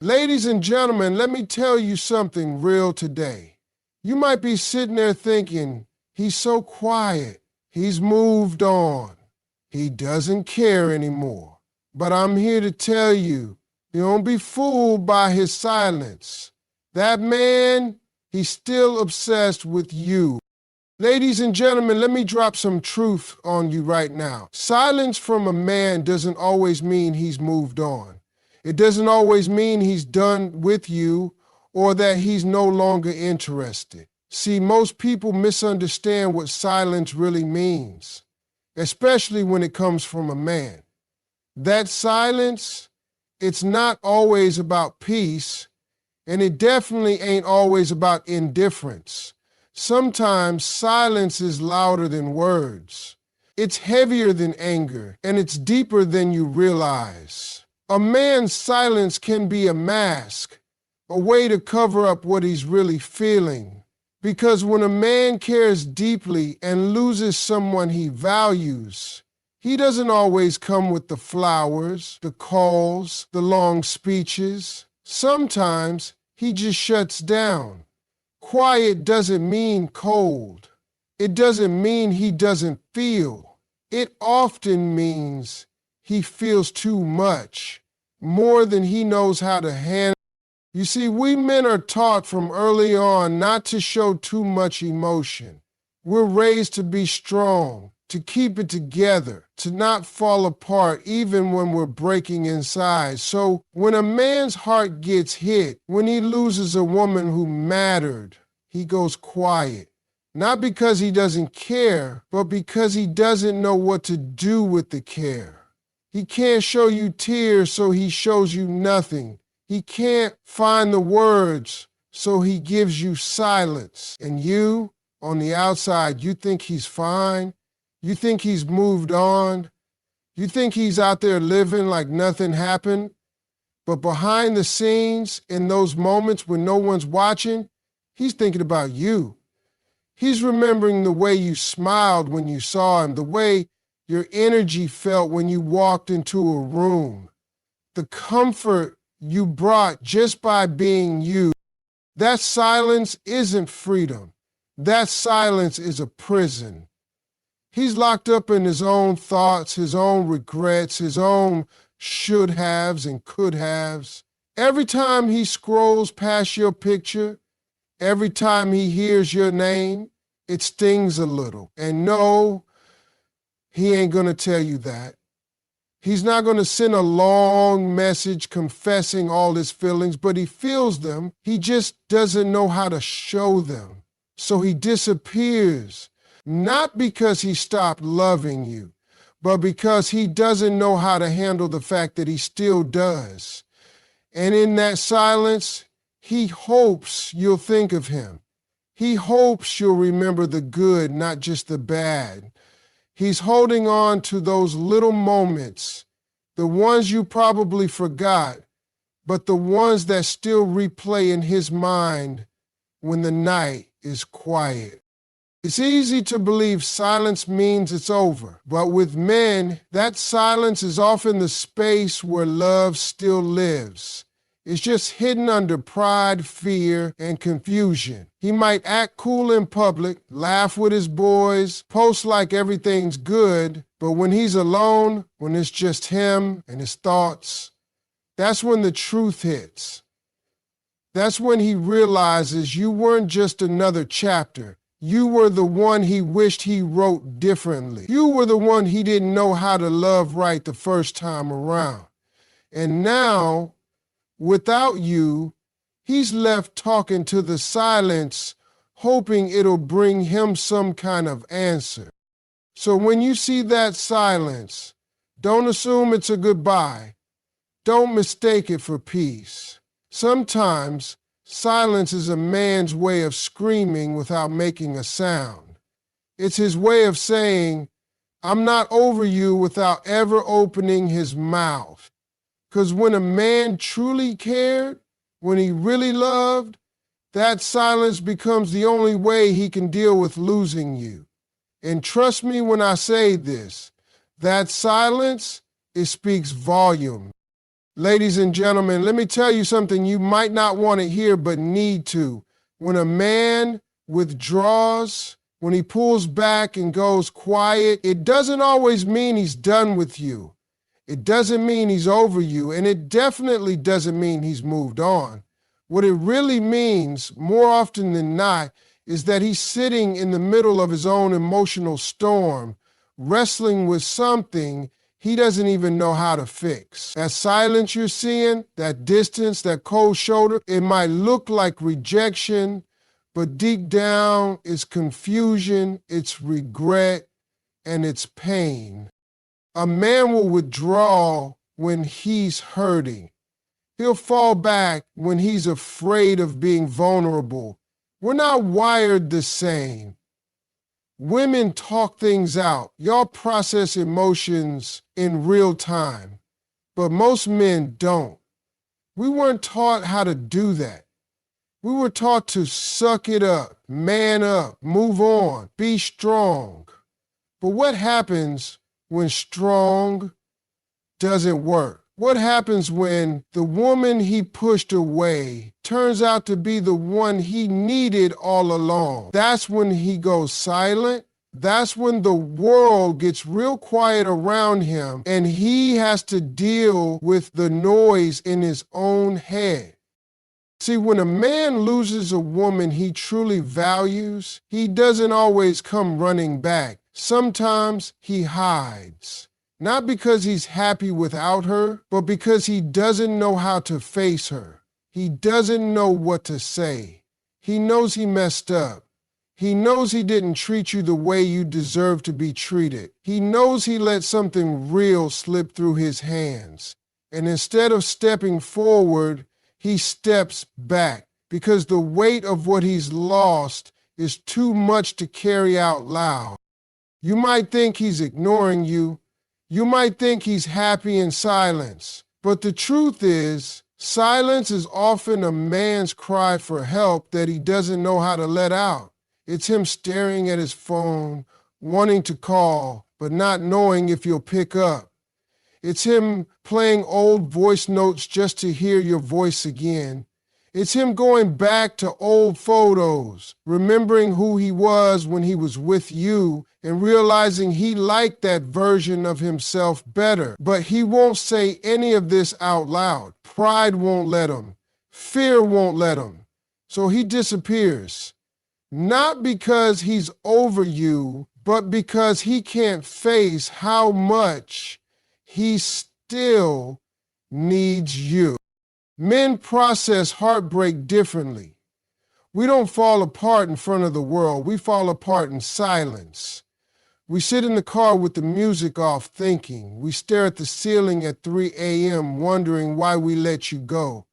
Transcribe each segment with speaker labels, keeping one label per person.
Speaker 1: Ladies and gentlemen, let me tell you something real today. You might be sitting there thinking, he's so quiet, he's moved on, he doesn't care anymore. But I'm here to tell you, don't be fooled by his silence. That man, he's still obsessed with you. Ladies and gentlemen, let me drop some truth on you right now. Silence from a man doesn't always mean he's moved on. It doesn't always mean he's done with you or that he's no longer interested. See, most people misunderstand what silence really means, especially when it comes from a man. That silence, it's not always about peace, and it definitely ain't always about indifference. Sometimes silence is louder than words. It's heavier than anger, and it's deeper than you realize. A man's silence can be a mask, a way to cover up what he's really feeling. Because when a man cares deeply and loses someone he values, he doesn't always come with the flowers, the calls, the long speeches. Sometimes he just shuts down. Quiet doesn't mean cold. It doesn't mean he doesn't feel. It often means he feels too much, more than he knows how to handle. You see, we men are taught from early on not to show too much emotion. We're raised to be strong, to keep it together, to not fall apart even when we're breaking inside. So when a man's heart gets hit, when he loses a woman who mattered, he goes quiet. Not because he doesn't care, but because he doesn't know what to do with the care. He can't show you tears, so he shows you nothing. He can't find the words, so he gives you silence. And you, on the outside, you think he's fine. You think he's moved on. You think he's out there living like nothing happened. But behind the scenes, in those moments when no one's watching, he's thinking about you. He's remembering the way you smiled when you saw him, the way your energy felt when you walked into a room, the comfort you brought just by being you. That silence isn't freedom. That silence is a prison. He's locked up in his own thoughts, his own regrets, his own should-haves and could-haves. Every time he scrolls past your picture, every time he hears your name, it stings a little. And no, he ain't gonna tell you that. He's not gonna send a long message confessing all his feelings, but he feels them. He just doesn't know how to show them. So he disappears, not because he stopped loving you, but because he doesn't know how to handle the fact that he still does. And in that silence, he hopes you'll think of him. He hopes you'll remember the good, not just the bad. He's holding on to those little moments, the ones you probably forgot, but the ones that still replay in his mind when the night is quiet. It's easy to believe silence means it's over, but with men, that silence is often the space where love still lives. It's just hidden under pride, fear, and confusion. He might act cool in public, laugh with his boys, post like everything's good, but when he's alone, when it's just him and his thoughts, that's when the truth hits. That's when he realizes you weren't just another chapter. You were the one he wished he wrote differently. You were the one he didn't know how to love right the first time around. And now, without you, he's left talking to the silence, hoping it'll bring him some kind of answer. So when you see that silence, don't assume it's a goodbye. Don't mistake it for peace. Sometimes, silence is a man's way of screaming without making a sound. It's his way of saying, I'm not over you, without ever opening his mouth. Because when a man truly cared, when he really loved, that silence becomes the only way he can deal with losing you. And trust me when I say this, that silence, it speaks volumes. Ladies and gentlemen, let me tell you something you might not want to hear but need to. When a man withdraws, when he pulls back and goes quiet, it doesn't always mean he's done with you. It doesn't mean he's over you, and it definitely doesn't mean he's moved on. What it really means, more often than not, is that he's sitting in the middle of his own emotional storm, wrestling with something he doesn't even know how to fix. That silence you're seeing, that distance, that cold shoulder, it might look like rejection, but deep down it's confusion, it's regret, and it's pain. A man will withdraw when he's hurting. He'll fall back when he's afraid of being vulnerable. We're not wired the same. Women talk things out. Y'all process emotions in real time, but most men don't. We weren't taught how to do that. We were taught to suck it up, man up, move on, be strong. But what happens when strong doesn't work? What happens when the woman he pushed away turns out to be the one he needed all along? That's when he goes silent. That's when the world gets real quiet around him and he has to deal with the noise in his own head. See, when a man loses a woman he truly values, he doesn't always come running back. Sometimes he hides. Not because he's happy without her, but because he doesn't know how to face her. He doesn't know what to say. He knows he messed up. He knows he didn't treat you the way you deserve to be treated. He knows he let something real slip through his hands. And instead of stepping forward, he steps back because the weight of what he's lost is too much to carry out loud. You might think he's ignoring you. You might think he's happy in silence, but the truth is, silence is often a man's cry for help that he doesn't know how to let out. It's him staring at his phone, wanting to call, but not knowing if you'll pick up. It's him playing old voice notes just to hear your voice again. It's him going back to old photos, remembering who he was when he was with you and realizing he liked that version of himself better. But he won't say any of this out loud. Pride won't let him. Fear won't let him. So he disappears. Not because he's over you, but because he can't face how much he still needs you. Men process heartbreak differently. We don't fall apart in front of the world. We fall apart in silence. We sit in the car with the music off thinking. We stare at the ceiling at 3 a.m. wondering why we let you go.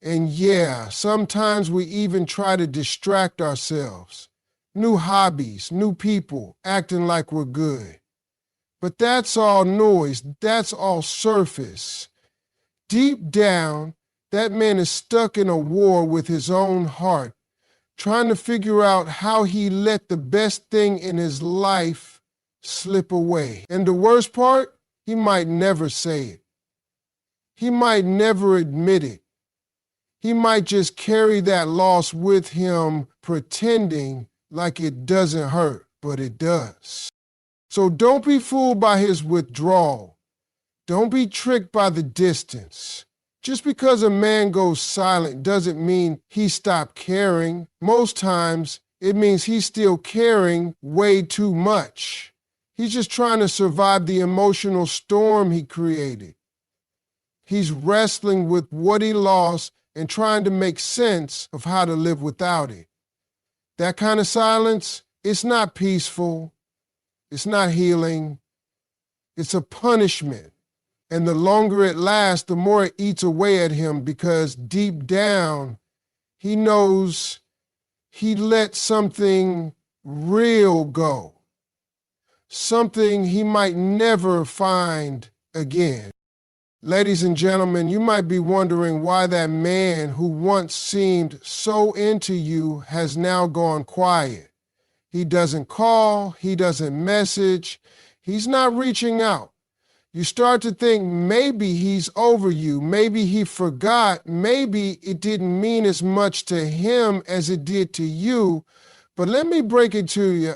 Speaker 1: And yeah, sometimes we even try to distract ourselves. New hobbies, new people, acting like we're good. But that's all noise. That's all surface. Deep down, that man is stuck in a war with his own heart, trying to figure out how he let the best thing in his life slip away. And the worst part, he might never say it. He might never admit it. He might just carry that loss with him, pretending like it doesn't hurt, but it does. So don't be fooled by his withdrawal. Don't be tricked by the distance. Just because a man goes silent doesn't mean he stopped caring. Most times, it means he's still caring way too much. He's just trying to survive the emotional storm he created. He's wrestling with what he lost and trying to make sense of how to live without it. That kind of silence, it's not peaceful. It's not healing. It's a punishment. And the longer it lasts, the more it eats away at him because deep down, he knows he let something real go. Something he might never find again. Ladies and gentlemen, you might be wondering why that man who once seemed so into you has now gone quiet. He doesn't call, he doesn't message, he's not reaching out. You start to think maybe he's over you, maybe he forgot, maybe it didn't mean as much to him as it did to you. But let me break it to you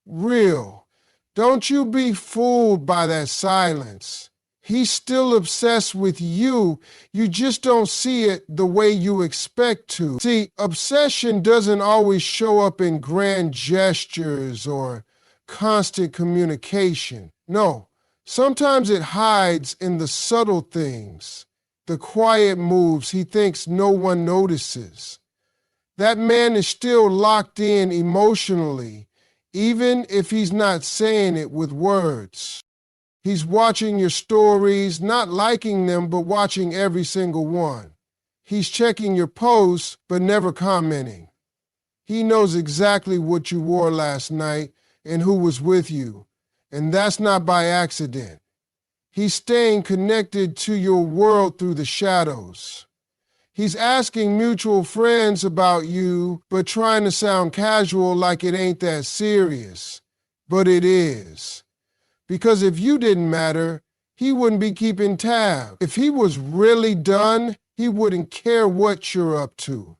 Speaker 1: real. Don't you be fooled by that silence. He's still obsessed with you. You just don't see it the way you expect to. See, obsession doesn't always show up in grand gestures or constant communication. No, sometimes it hides in the subtle things, the quiet moves he thinks no one notices. That man is still locked in emotionally, even if he's not saying it with words. He's watching your stories, not liking them, but watching every single one. He's checking your posts, but never commenting. He knows exactly what you wore last night and who was with you, and that's not by accident. He's staying connected to your world through the shadows. He's asking mutual friends about you, but trying to sound casual like it ain't that serious. But it is. Because if you didn't matter, he wouldn't be keeping tabs. If he was really done, he wouldn't care what you're up to.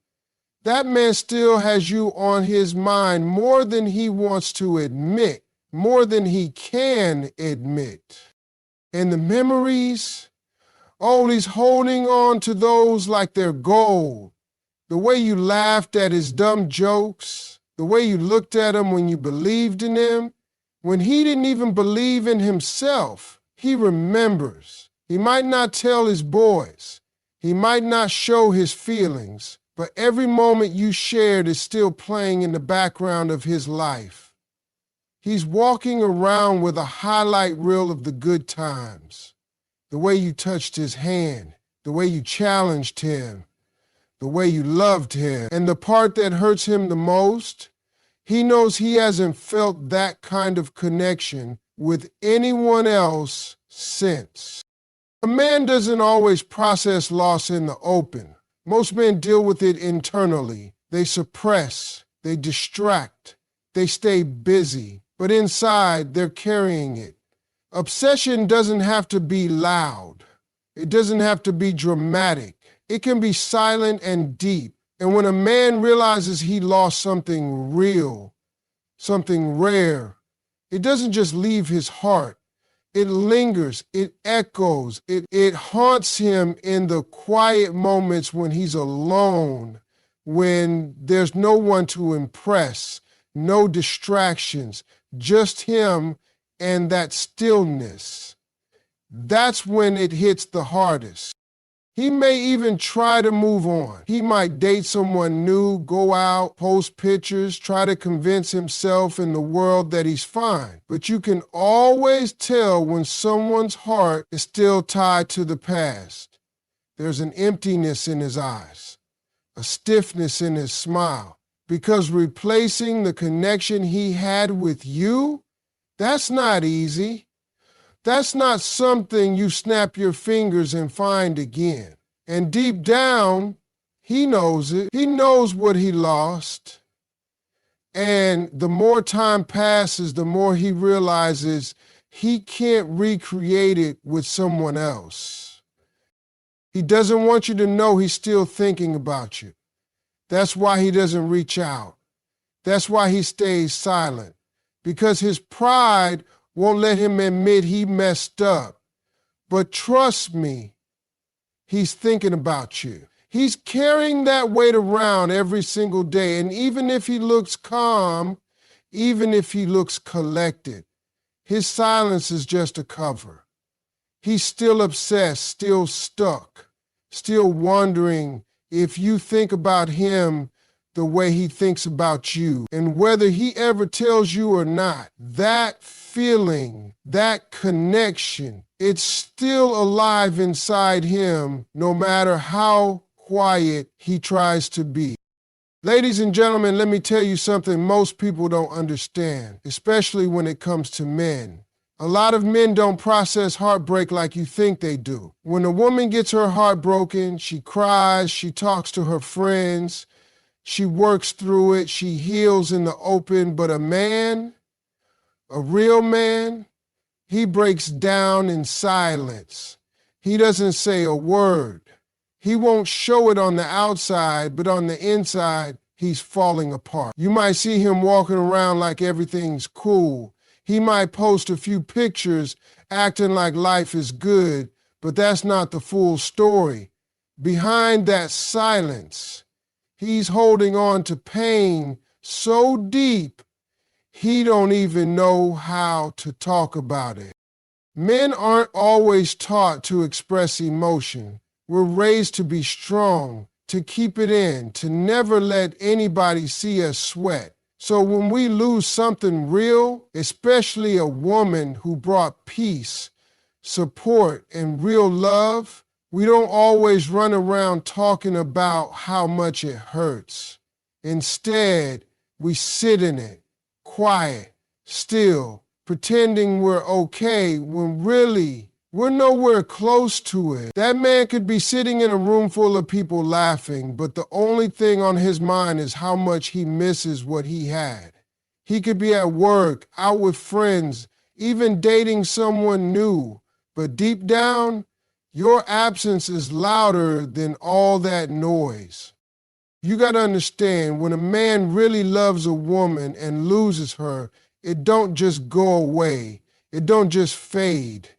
Speaker 1: That man still has you on his mind more than he wants to admit, more than he can admit. And the memories, oh, he's holding on to those like they're gold. The way you laughed at his dumb jokes, the way you looked at him when you believed in him, when he didn't even believe in himself, he remembers. He might not tell his boys. He might not show his feelings, but every moment you shared is still playing in the background of his life. He's walking around with a highlight reel of the good times. The way you touched his hand, the way you challenged him, the way you loved him. And the part that hurts him the most, he knows he hasn't felt that kind of connection with anyone else since. A man doesn't always process loss in the open. Most men deal with it internally. They suppress, they distract, they stay busy, but inside they're carrying it. Obsession doesn't have to be loud. It doesn't have to be dramatic. It can be silent and deep. And when a man realizes he lost something real, something rare, it doesn't just leave his heart. It lingers, it echoes, it haunts him in the quiet moments when he's alone, when there's no one to impress, no distractions, just him and that stillness. That's when it hits the hardest. He may even try to move on. He might date someone new, go out, post pictures, try to convince himself and the world that he's fine. But you can always tell when someone's heart is still tied to the past. There's an emptiness in his eyes, a stiffness in his smile, because replacing the connection he had with you, that's not easy. That's not something you snap your fingers and find again. And deep down, he knows it. He knows what he lost. And the more time passes, the more he realizes he can't recreate it with someone else. He doesn't want you to know he's still thinking about you. That's why he doesn't reach out. That's why he stays silent. Because his pride won't let him admit he messed up. But trust me, he's thinking about you. He's carrying that weight around every single day. And even if he looks calm, even if he looks collected, his silence is just a cover. He's still obsessed, still stuck, still wondering if you think about him the way he thinks about you. And whether he ever tells you or not, that feeling, that connection, it's still alive inside him, no matter how quiet he tries to be. Ladies and gentlemen, let me tell you something most people don't understand, especially when it comes to men. A lot of men don't process heartbreak like you think they do. When a woman gets her heart broken, she cries, she talks to her friends, she works through it, she heals in the open. But a man, a real man, He breaks down in silence. He doesn't say a word. He won't show it on the outside, but on the inside, he's falling apart. You might see him walking around like everything's cool. He might post a few pictures acting like life is good, but that's not the full story. Behind that silence, he's holding on to pain so deep, he don't even know how to talk about it. Men aren't always taught to express emotion. We're raised to be strong, to keep it in, to never let anybody see us sweat. So when we lose something real, especially a woman who brought peace, support, and real love, we don't always run around talking about how much it hurts. Instead, we sit in it, quiet, still, pretending we're okay when really we're nowhere close to it. That man could be sitting in a room full of people laughing, but the only thing on his mind is how much he misses what he had. He could be at work, out with friends, even dating someone new, but deep down, your absence is louder than all that noise. You got to understand, when a man really loves a woman and loses her, it don't just go away. It don't just fade.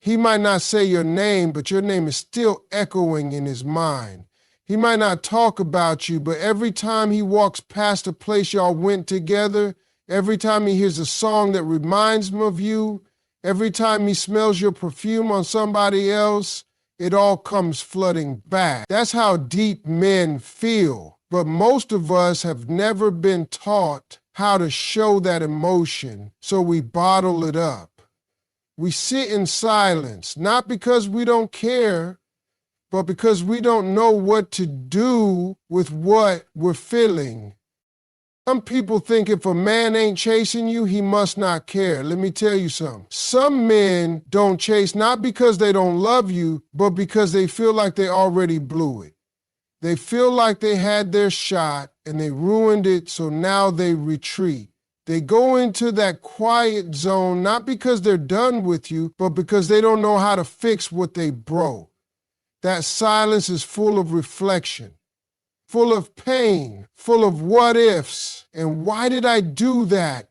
Speaker 1: He might not say your name, but your name is still echoing in his mind. He might not talk about you, but every time he walks past a place y'all went together, every time he hears a song that reminds him of you, every time he smells your perfume on somebody else, it all comes flooding back. That's how deep men feel. But most of us have never been taught how to show that emotion, so we bottle it up. We sit in silence, not because we don't care, but because we don't know what to do with what we're feeling. Some people think if a man ain't chasing you, he must not care. Let me tell you something. Some men don't chase not because they don't love you, but because they feel like they already blew it. They feel like they had their shot and they ruined it, so now they retreat. They go into that quiet zone not because they're done with you, but because they don't know how to fix what they broke. That silence is full of reflection, full of pain, full of what ifs, and why did I do that?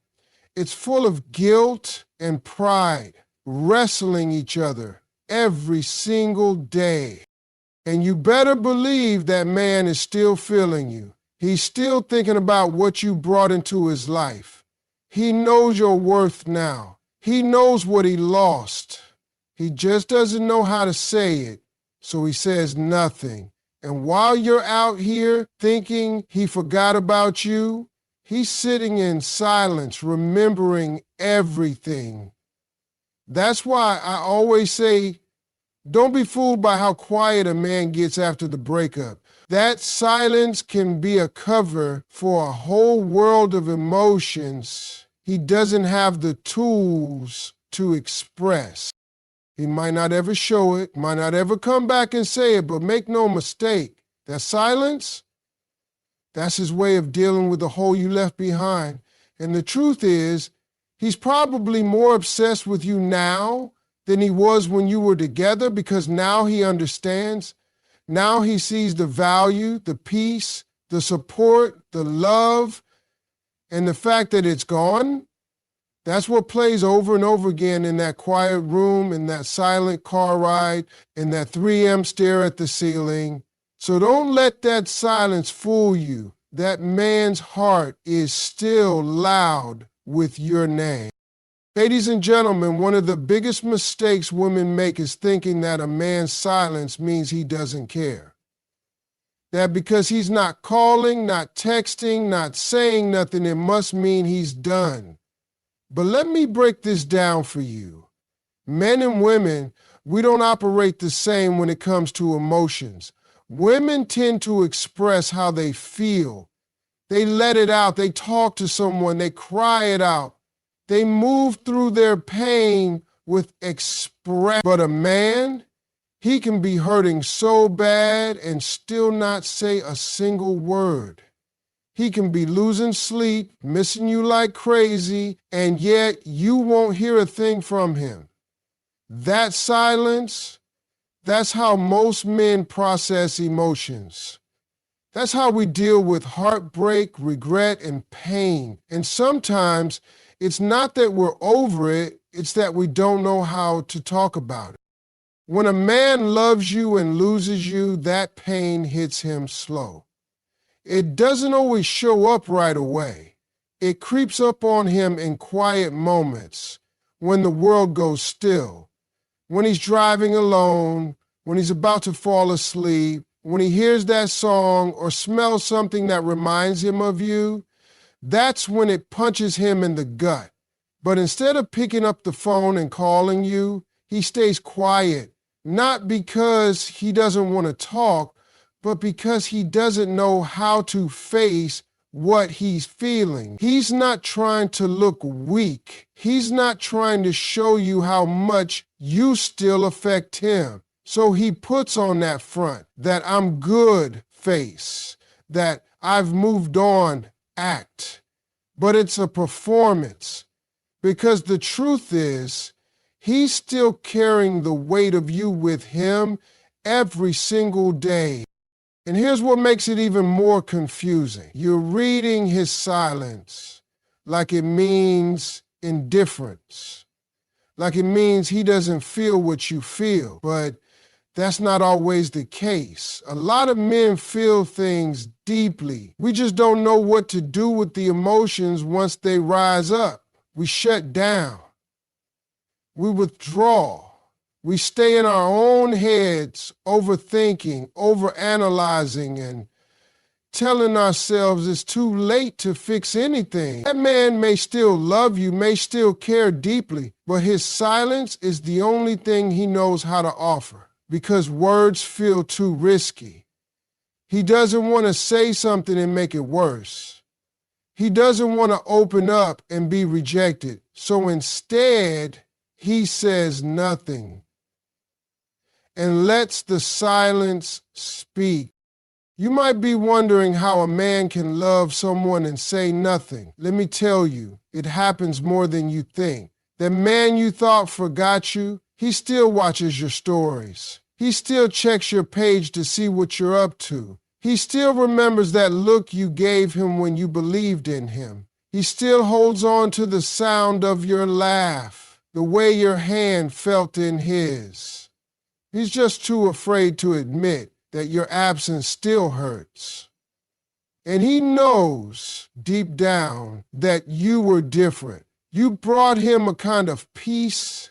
Speaker 1: It's full of guilt and pride, wrestling each other every single day. And you better believe that man is still feeling you. He's still thinking about what you brought into his life. He knows your worth now. He knows what he lost. He just doesn't know how to say it, so he says nothing. And while you're out here thinking he forgot about you, he's sitting in silence, remembering everything. That's why I always say, don't be fooled by how quiet a man gets after the breakup. That silence can be a cover for a whole world of emotions he doesn't have the tools to express. He might not ever show it, might not ever come back and say it, but make no mistake, that silence, that's his way of dealing with the hole you left behind. And the truth is, he's probably more obsessed with you now than he was when you were together, because now he understands. Now he sees the value, the peace, the support, the love, and the fact that it's gone. That's what plays over and over again in that quiet room, in that silent car ride, in that 3 a.m. stare at the ceiling. So don't let that silence fool you. That man's heart is still loud with your name. Ladies and gentlemen, one of the biggest mistakes women make is thinking that a man's silence means he doesn't care. That because he's not calling, not texting, not saying nothing, it must mean he's done. But let me break this down for you. Men and women, we don't operate the same when it comes to emotions. Women tend to express how they feel. They let it out. They talk to someone. They cry it out. They move through their pain with express. But a man, he can be hurting so bad and still not say a single word. He can be losing sleep, missing you like crazy, and yet you won't hear a thing from him. That silence, that's how most men process emotions. That's how we deal with heartbreak, regret, and pain. And sometimes it's not that we're over it, it's that we don't know how to talk about it. When a man loves you and loses you, that pain hits him slow. It doesn't always show up right away. It creeps up on him in quiet moments, when the world goes still, when he's driving alone, when he's about to fall asleep, when he hears that song or smells something that reminds him of you. That's when it punches him in the gut. But instead of picking up the phone and calling you, he stays quiet, not because he doesn't want to talk, but because he doesn't know how to face what he's feeling. He's not trying to look weak. He's not trying to show you how much you still affect him. So he puts on that front, that I'm good face, that I've moved on act. But it's a performance, because the truth is, he's still carrying the weight of you with him every single day. And here's what makes it even more confusing. You're reading his silence like it means indifference, like it means he doesn't feel what you feel. But that's not always the case. A lot of men feel things deeply. We just don't know what to do with the emotions once they rise up. We shut down. We withdraw. We stay in our own heads, overthinking, overanalyzing, and telling ourselves it's too late to fix anything. That man may still love you, may still care deeply, but his silence is the only thing he knows how to offer, because words feel too risky. He doesn't want to say something and make it worse. He doesn't want to open up and be rejected. So instead, he says nothing and lets the silence speak. You might be wondering how a man can love someone and say nothing. Let me tell you, it happens more than you think. The man you thought forgot you, he still watches your stories. He still checks your page to see what you're up to. He still remembers that look you gave him when you believed in him. He still holds on to the sound of your laugh, the way your hand felt in his. He's just too afraid to admit that your absence still hurts. And he knows deep down that you were different. You brought him a kind of peace,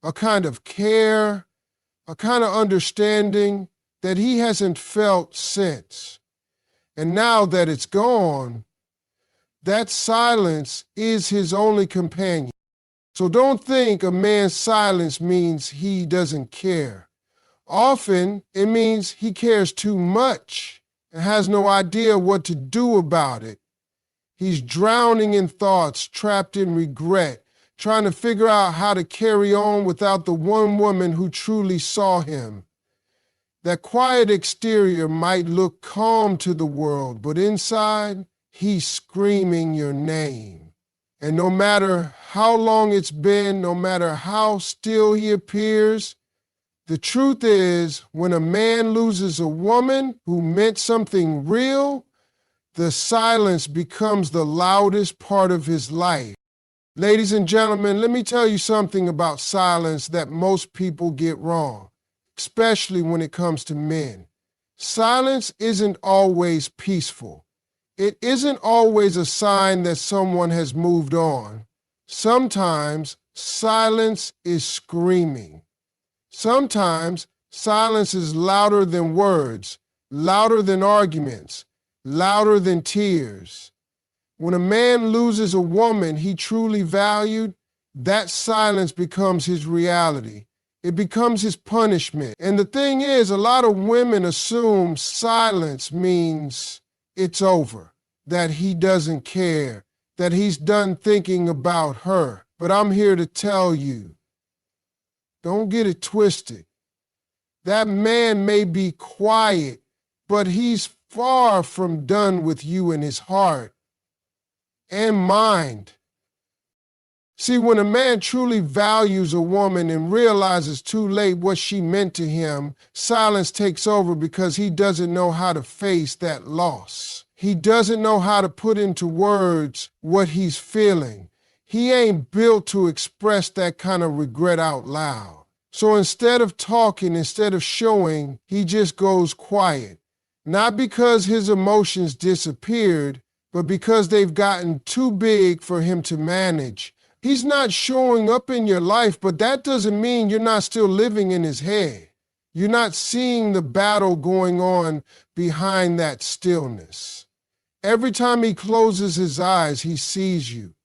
Speaker 1: a kind of care, a kind of understanding that he hasn't felt since. And now that it's gone, that silence is his only companion. So don't think a man's silence means he doesn't care. Often it means he cares too much and has no idea what to do about it. He's drowning in thoughts, trapped in regret, trying to figure out how to carry on without the one woman who truly saw him. That quiet exterior might look calm to the world, but inside, he's screaming your name. And no matter how long it's been, no matter how still he appears, the truth is, when a man loses a woman who meant something real, the silence becomes the loudest part of his life. Ladies and gentlemen, let me tell you something about silence that most people get wrong, especially when it comes to men. Silence isn't always peaceful. It isn't always a sign that someone has moved on. Sometimes silence is screaming. Sometimes silence is louder than words, louder than arguments, louder than tears. When a man loses a woman he truly valued, that silence becomes his reality. It becomes his punishment. And the thing is, a lot of women assume silence means it's over, that he doesn't care, that he's done thinking about her. But I'm here to tell you, don't get it twisted. That man may be quiet, but he's far from done with you in his heart and mind. See, when a man truly values a woman and realizes too late what she meant to him, silence takes over because he doesn't know how to face that loss. He doesn't know how to put into words what he's feeling. He ain't built to express that kind of regret out loud. So instead of talking, instead of showing, he just goes quiet. Not because his emotions disappeared, but because they've gotten too big for him to manage. He's not showing up in your life, but that doesn't mean you're not still living in his head. You're not seeing the battle going on behind that stillness. Every time he closes his eyes, he sees you.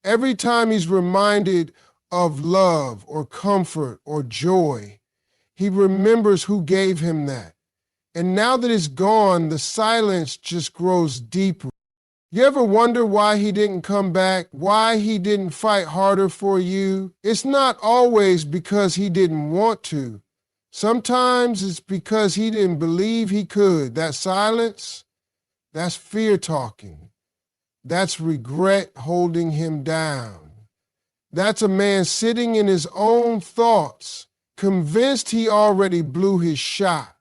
Speaker 1: Every time he's reminded of love or comfort or joy, he remembers who gave him that. And now that it's gone, the silence just grows deeper. You ever wonder why he didn't come back? Why he didn't fight harder for you? It's not always because he didn't want to. Sometimes it's because he didn't believe he could. That silence, that's fear talking. That's regret holding him down. That's a man sitting in his own thoughts, convinced he already blew his shot.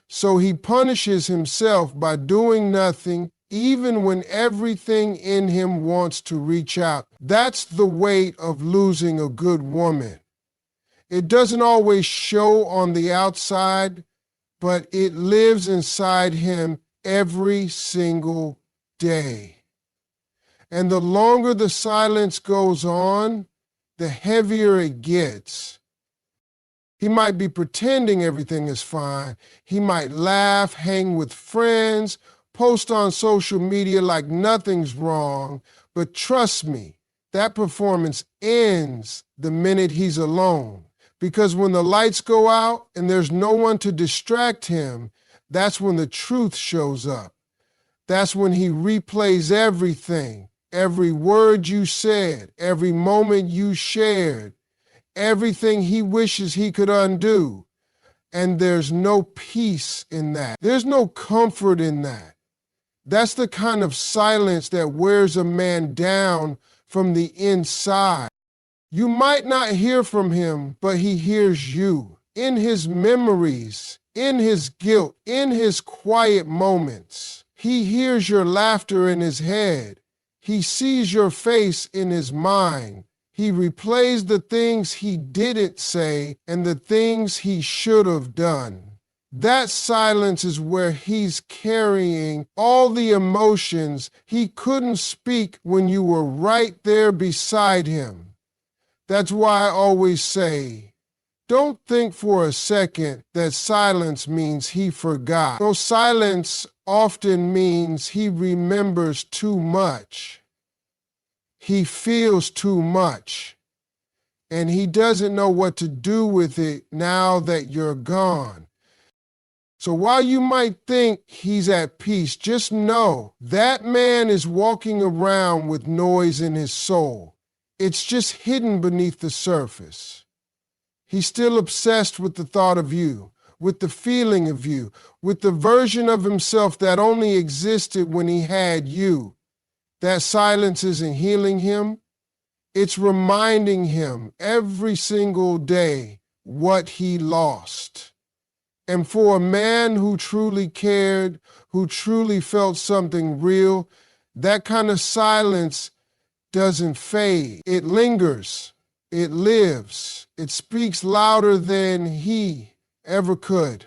Speaker 1: So he punishes himself by doing nothing, even when everything in him wants to reach out. That's the weight of losing a good woman. It doesn't always show on the outside, but it lives inside him every single day. And the longer the silence goes on, the heavier it gets. He might be pretending everything is fine. He might laugh, hang with friends, post on social media like nothing's wrong. But trust me, that performance ends the minute he's alone. Because when the lights go out and there's no one to distract him, that's when the truth shows up. That's when he replays everything, every word you said, every moment you shared, everything he wishes he could undo. And there's no peace in that. There's no comfort in that. That's the kind of silence that wears a man down from the inside. You might not hear from him, but he hears you in his memories, in his guilt, in his quiet moments. He hears your laughter in his head. He sees your face in his mind. He replays the things he didn't say and the things he should have done. That silence is where he's carrying all the emotions he couldn't speak when you were right there beside him. That's why I always say, don't think for a second that silence means he forgot. No, silence often means he remembers too much. He feels too much. And he doesn't know what to do with it now that you're gone. So while you might think he's at peace, just know that man is walking around with noise in his soul. It's just hidden beneath the surface. He's still obsessed with the thought of you, with the feeling of you, with the version of himself that only existed when he had you. That silence isn't healing him. It's reminding him every single day what he lost. And for a man who truly cared, who truly felt something real, that kind of silence doesn't fade. It lingers. It lives. It speaks louder than he ever could.